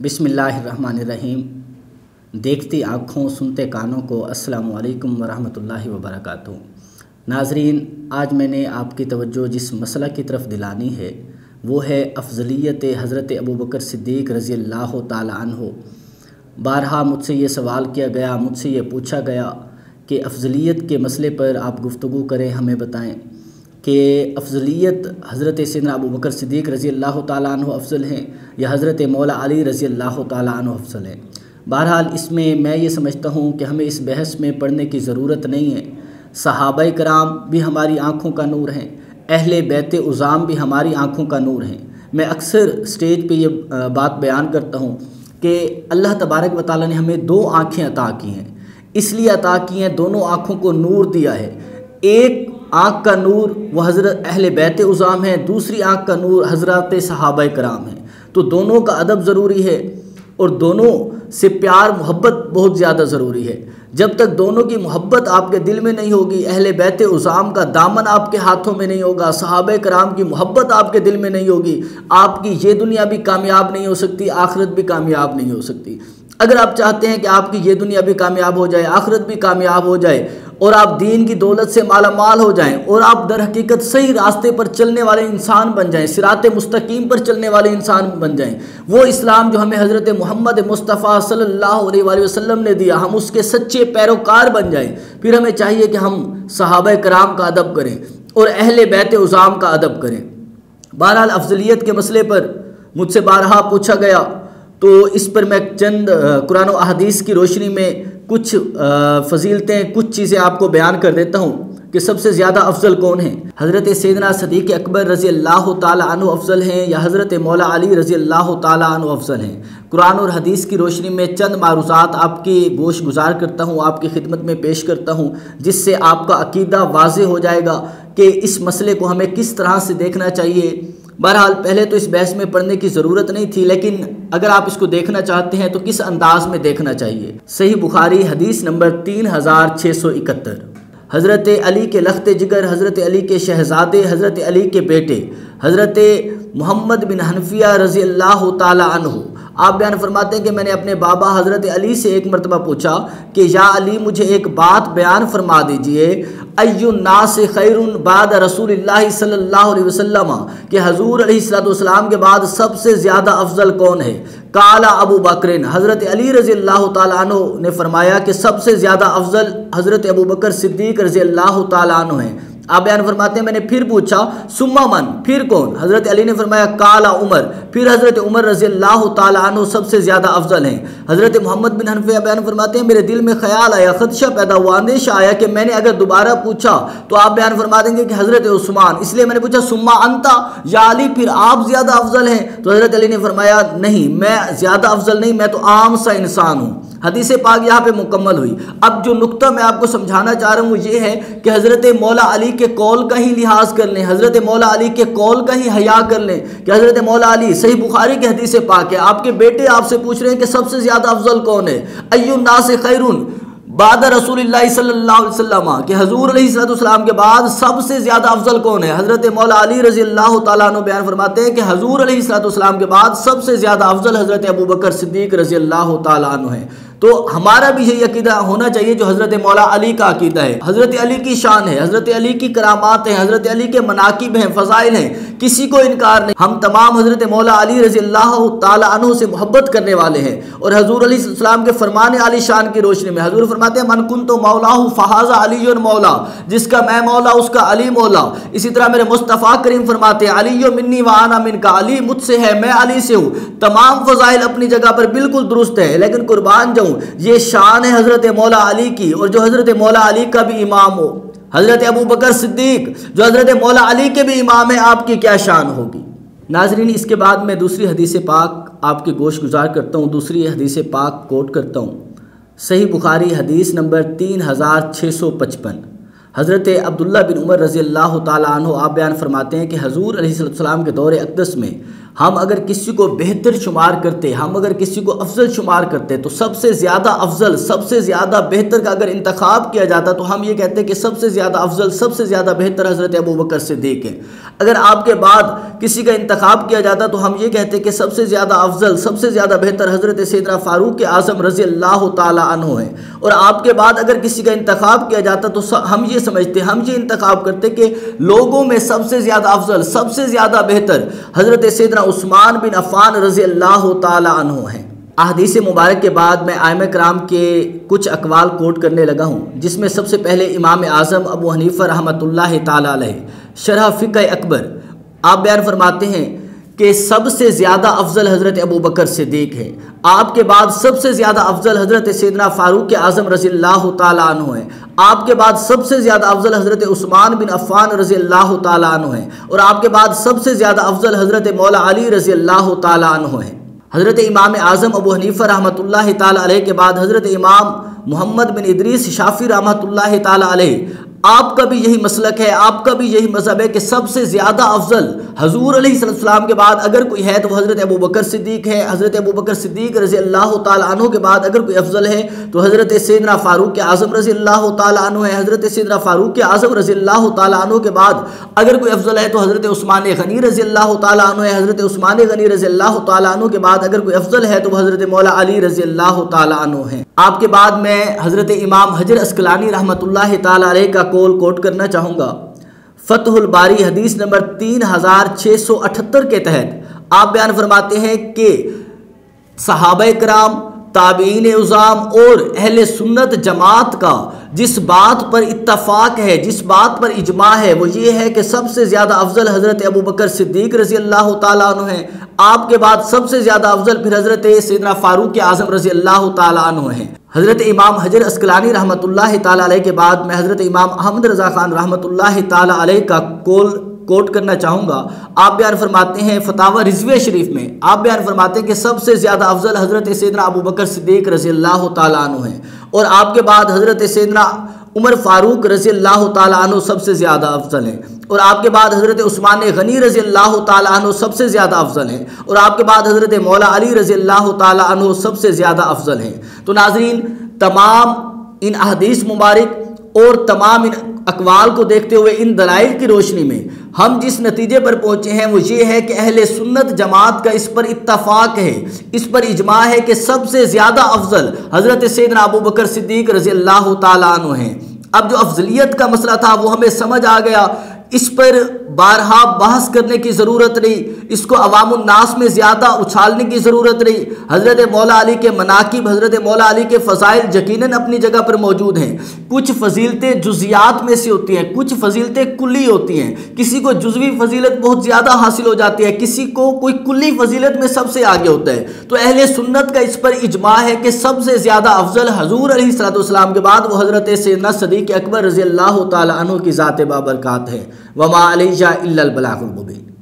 बिस्मिल्लाहिर्रहमानिर्रहीम। देखती आँखों सुनते कानों को अस्सलामु अलैकुम वरहमतुल्लाहि वबरकातुहू। नाज़रीन, आज मैंने आपकी तवज्जो जिस मसला की तरफ दिलानी है वो है अफ़ज़लियत हज़रत अबू बकर सिद्दीक़ रज़ियल्लाहु ताला अन्हु। बारहा मुझसे ये सवाल किया गया, मुझसे ये पूछा गया कि अफ़ज़लियत के मसले पर आप गुफ्तगू करें, हमें बताएं कि अफ़ज़लियत हज़रत सैयदना अबू बकर सिद्दीक़ रज़ियल्लाहु ताला अन्हु अफ़ज़ल हैं या हज़रत मौला अली रज़ियल्लाहु ताला अन्हु अफ़ज़ल हैं। बहरहाल इसमें मैं ये समझता हूँ कि हमें इस बहस में पढ़ने की ज़रूरत नहीं है। सहाबाए कराम भी हमारी आँखों का नूर हैं, अहले बैत उज़ाम भी हमारी आँखों का नूर हैं। मैं अक्सर स्टेज पे ये बात बयान करता हूँ कि अल्लाह तबारक व तआला ने हमें दो आँखें अता की हैं, इसलिए अता की हैं, दोनों आँखों को नूर दिया है। एक आँख का नूर वह हज़रत अहले बैत उज़ाम है, दूसरी आँख का नूर हज़रत सहाबाए कराम है। तो दोनों का अदब ज़रूरी है और दोनों से प्यार मोहब्बत बहुत ज़्यादा ज़रूरी है। जब तक दोनों की मोहब्बत आपके दिल में नहीं होगी, अहले बैत उज़ाम का दामन आपके हाथों में नहीं होगा, सहाबा कराम की मोहब्बत आपके दिल में नहीं होगी, आपकी ये दुनिया भी कामयाब नहीं हो सकती, आखिरत भी कामयाब नहीं हो सकती। अगर आप चाहते हैं कि आपकी ये दुनिया भी कामयाब हो जाए, आखिरत भी कामयाब हो जाए और आप दीन की दौलत से माला माल हो जाएं और आप दर हकीकत सही रास्ते पर चलने वाले इंसान बन जाएं, सिराते मुस्तकीम पर चलने वाले इंसान बन जाएं, वो इस्लाम जो हमें हज़रत मोहम्मद मुस्तफ़ा सल्लल्लाहु अलैहि वसल्लम ने दिया, हम उसके सच्चे पैरोकार बन जाएं, फिर हमें चाहिए कि हम सहाबा कराम का अदब करें और अहले बैत उज़ाम का अदब करें। बहरहाल अफ़ज़लियत के मसले पर मुझसे बारहा पूछा गया, तो इस पर मैं चंद कुरान और अहदीस की रोशनी में कुछ फ़जीलतें, कुछ चीज़ें आपको बयान कर देता हूँ कि सबसे ज़्यादा अफजल कौन है। हज़रत सैयदना सिद्दीक़ अकबर रज़ियल्लाहु ताला अन्हु अफजल हैं या हज़रत मौला अली रज़ियल्लाहु ताला अन्हु अफजल हैं। कुरान और हदीस की रोशनी में चंद मारूज़ात आपकी गोश गुजार करता हूँ, आपकी खिदमत में पेश करता हूँ, जिससे आपका अकीदा वाज़े हो जाएगा कि इस मसले को हमें किस तरह से देखना चाहिए। बहरहाल पहले तो इस बहस में पढ़ने की ज़रूरत नहीं थी, लेकिन अगर आप इसको देखना चाहते हैं तो किस अंदाज में देखना चाहिए। सही बुखारी हदीस नंबर 3671। हज़रत अली के लख्त जिगर, हज़रत अली के शहज़ादे, हज़रत अली के बेटे हज़रत मोहम्मद बिन हनफिया रज़ियल्लाहु ताला अन्हु आप बयान फरमाते हैं कि मैंने अपने बाबा हज़रत अली से एक मरतबा पूछा कि या अली, मुझे एक बात बयान फरमा दीजिए, अय्युन्नास खैरुन बाद रसूलिल्लाहि सल्लल्लाहु अलैहि वसल्लम, कि हजूर अलैहिस्सलाम के बाद सबसे ज़्यादा अफजल कौन है। काला अबू बकरिन, हज़रत अली रज़ियल्लाहु ताला अन्हु ने फरमाया कि सबसे ज़्यादा अफजल हज़रत अबू बकर सिद्दीक़ रज़ियल्लाहु ताला अन्हु हैं। आप बयान फरमाते हैं मैंने फिर पूछा सुम्मा मन, फिर कौन। हज़रत अली ने फरमाया काला उमर, फिर हज़रत उमर रज़ियल्लाहु ताला अन्हु सबसे ज़्यादा अफजल हैं। हज़रत मोहम्मद बिन हनफिया बयान फरमाते हैं मेरे दिल में ख्याल आया, खदशा पैदा हुआ, अंदेशा आया कि मैंने अगर दोबारा पूछा तो आप बयान फरमा देंगे कि हज़रत उस्मान, इसलिए मैंने पूछा सुम्मा अंता या अली, फिर आप ज़्यादा अफजल हैं। तो हज़रत अली ने फरमाया नहीं, मैं ज़्यादा अफजल नहीं, मैं तो आम सा इंसान हूँ। हदीस पाक यहाँ पे मुकम्मल हुई। अब जो नुक्ता मैं आपको समझाना चाह रहा हूँ ये है कि हज़रत मौला अली के कौल का ही लिहाज कर लें, हज़रत मौला अली के कौल का ही हया कर लें कि हज़रत मौला अली, सही बुखारी की हदीस पाक है, आपके बेटे आपसे पूछ रहे हैं कि सबसे ज़्यादा अफजल कौन है। अय्युन्नास खैरुन बाद रसूलिल्लाहि सल्लल्लाहु अलैहि वसल्लम, कि हजूर अलैहिस्सलाम के बाद सबसे ज़्यादा अफजल कौन है। हज़रत मौला अली रज़ियल्लाहु ताला अन्हु बयान फरमाते हैं कि हजूर अलैहिस्सलाम के बाद सबसे ज़्यादा अफजल हज़रत अबू बकर सिद्दीक़ रज़ियल्लाहु ताला अन्हु है। तो हमारा भी यही अकीदा होना चाहिए जो हज़रत मौला अली का अकीदा है। हज़रत अली की शान है, हज़रत अली की करामात हैं, हज़रत अली के मनाकिब हैं, फ़ज़ाइल हैं, किसी को इनकार नहीं। हम तमाम हज़रत मौला अली रज़ियल्लाहु ताला अन्हु से मोहब्बत करने वाले हैं और हजूर अलैहिस्सलाम के फरमान आली शान की रोशनी में हजूर फरमाते हैं मन कुन्तु मौलाहु फ़हाज़ा अली मौला, जिसका मैं मौला उसका अली मौला। इसी तरह मेरे मुस्तफ़ा करीम फरमाते हैं अली मिन्नी व आना मिनका, अली मुझसे है मैं अली से हूँ। तमाम फ़ज़ाइल अपनी जगह पर बिल्कुल दुरुस्त है, लेकिन कुर्बान जाऊँ ये शान है हज़रत मौला अली की, और जो हज़रत मौला अली का भी इमाम हो, हज़रत अबू बकर सिद्दीक़ जो हज़रत मौला अली के भी इमाम है, आपकी क्या शान होगी। नाज़रीन, इसके बाद मैं दूसरी हदीस पाक आपकी गोश गुजार करता हूँ, दूसरी हदीस पाक कोट करता हूँ। सही बुखारी हदीस नंबर 3655। हज़रत अब्दुल्ला बिन उमर रज़ियल्लाहु ताला अन्हु आप बयान फरमाते हैं कि हजूर अलैहिस्सलाम के दौर अक़दस में हम अगर किसी को बेहतर शुमार करते, हम अगर किसी को अफजल शुमार करते, तो सबसे ज़्यादा अफजल, सबसे ज़्यादा बेहतर का अगर इंतखाब किया जाता तो हम ये कहते कि सबसे ज़्यादा अफजल, सबसे ज़्यादा बेहतर हज़रत अबू बकर सिद्दीक़ है। अगर आपके बाद किसी का इंतखाब किया जाता तो हम ये कहते कि सबसे ज़्यादा अफजल, सबसे ज़्यादा बेहतर हज़रत सैयदना फ़ारूक आज़म रज़ी अल्लाह ताला अन्हु है। और आपके बाद अगर किसी का इंतखाब किया जाता तो हम ये समझते, हम ये इंतखाब करते कि लोगों में सबसे ज़्यादा अफजल, सबसे ज़्यादा बेहतर हज़रत सैयदना उस्मान बिन अफ़्फ़ान रज़ी अल्लाह ताला अन्हु हैं। अहदीस मुबारक के बाद मैं आइम्मा किराम के कुछ अक़वाल कोट करने लगा हूँ, जिसमें सबसे पहले इमाम आज़म अबू हनीफ़ा रहमतुल्लाहि ताला अलैह शरह फ़िक़्ह अकबर, आप बयान फरमाते हैं कि सबसे ज़्यादा अफजल हज़रत अबू बकर सिद्दीक़ है। आपके बाद सबसे ज़्यादा अफजल हज़रत सैयदना फ़ारूक आज़म रज़ी अल्लाह ताला अन्हु है। आपके बाद सबसे ज़्यादा अफजल हज़रत उस्मान बिन अफ़्फ़ान रज़ी अल्लाह ताला अन्हु है। और आपके बाद सबसे ज़्यादा अफजल हज़रत मौला अली रज़ी अल्लाह ताला अन्हु है। हज़रत इमाम आज़म अबू हनीफ़ा रहमतुल्लाहि ताला अलैह के बाद हज़रत इमाम मोहम्मद बिन इदरीस शाफ़ी रहमतुल्लाहि ताला अलैह, आपका भी यही मसलक है, आपका भी यही मज़हब है कि सबसे ज़्यादा अफजल हजूर अलैहिस्सलाम के बाद अगर कोई है तो वह हज़रत अबू बकर सिद्दीक़ है। हज़रत अबू बकर सिद्दीक़ रज़ी अल्लाह ताला अन्हु के बाद अगर कोई अफजल है तो हज़रत सैयदना फ़ारूक आज़म रज़ी अल्लाह ताला अन्हु है। हज़रत सैयदना फ़ारूक आज़म रज़ी अल्लाह ताला अन्हु के बाद अगर कोई अफजल है तो हज़रत उस्मान गनी रज़ी अल्लाह ताला अन्हु है। हज़रत उस्मान गनी रज़ी अल्लाह ताला अन्हु के बाद अगर कोई अफजल है तो वह हज़रत मौला अली रज़ी अल्लाह ताला अन्हु है। आपके बाद मैं हज़रत इमाम हजर अस्क़लानी रहमतुल्लाहि ताला अलैह का कौल कोट करना चाहूँगा। फ़तहुल बारी हदीस नंबर 3678 के तहत आप बयान फरमाते हैं कि सहाबाए किराम, ताबीन उज़ाम और अहले सुन्नत जमात का जिस बात पर इत्तफ़ाक़ है, जिस बात पर इजमा है, वो ये है कि सबसे ज़्यादा अफजल हज़रत अबू बकर सिद्दीक़ रज़ी अल्लाह ताला अन्हु है। आपके बाद सबसे ज़्यादा अफजल फिर हज़रत सैयदना फ़ारूक आज़म रज़ी अल्लाह ताला अन्हु है। हज़रत इमाम हजर अस्क़लानी रहमतुल्लाहि ताला अलैह के बाद मैं हज़रत इमाम अहमद रज़ा ख़ान रहमतुल्लाहि ताला अलैह का कौल कोट करना चाहूँगा। आप बयान फरमाते हैं फतावा रिज़विया शरीफ में, आप बयान फरमाते हैं कि सबसे ज़्यादा अफजल हज़रत सैयदना अबू बकर सिद्दीक़ रज़ी अल्लाह ताला अन्हु है। और आपके बाद हज़रत सैयदना उमर फ़ारूक रज़ी अल्लाह ताला अन्हु सबसे ज़्यादा अफजल हैं। और आपके बाद हज़रत उस्मान गनी रज़ी अल्लाह ताला अन्हु सबसे ज़्यादा अफजल हैं। और आपके बाद हज़रत मौला अली रज़ी अल्लाह ताला अन्हु सबसे ज़्यादा अफजल हैं। तो नाज़रीन, तमाम इन अहदीस मुबारक और तमाम इन अक़वाल को देखते हुए, इन दलाइल की रोशनी में हम जिस नतीजे पर पहुँचे हैं वो ये है कि अहले सुन्नत जमात का इस पर इत्तफ़ाक़ है, इस पर इजमा है कि सबसे ज़्यादा अफजल हज़रत सैयदना अबू बकर सिद्दीक़ रज़ी अल्लाह ताला अन्हु हैं। अब जो अफजलियत का मसला था वो हमें समझ आ गया, इस पर बारहा बहस करने की ज़रूरत नहीं, इसको अवामुन्नास में ज़्यादा उछालने की ज़रूरत नहीं। हज़रत मौला अली के मनाकिब, हज़रत मौला अली के फ़ज़ाइल यकीनन अपनी जगह पर मौजूद हैं। कुछ फ़जीलतें जुज़ियात में से होती हैं, कुछ फ़जीलतें कुल्ली होती हैं। किसी को जुज़वी फ़जीलत बहुत ज़्यादा हासिल हो जाती है, किसी को कोई कुल्ली फ़जीलत में सबसे आगे होता है। तो अहले सुन्नत का इस पर इजमा है कि सबसे ज़्यादा अफजल हज़ूर अलैहिस्सलाम के बाद वो हज़रत सैयदना सिद्दीक़ अकबर रज़ी अल्लाह ताला अन्हु की ज़ात बाबरकात है। वमा अलैना इल्लल बलागुल मुबीन।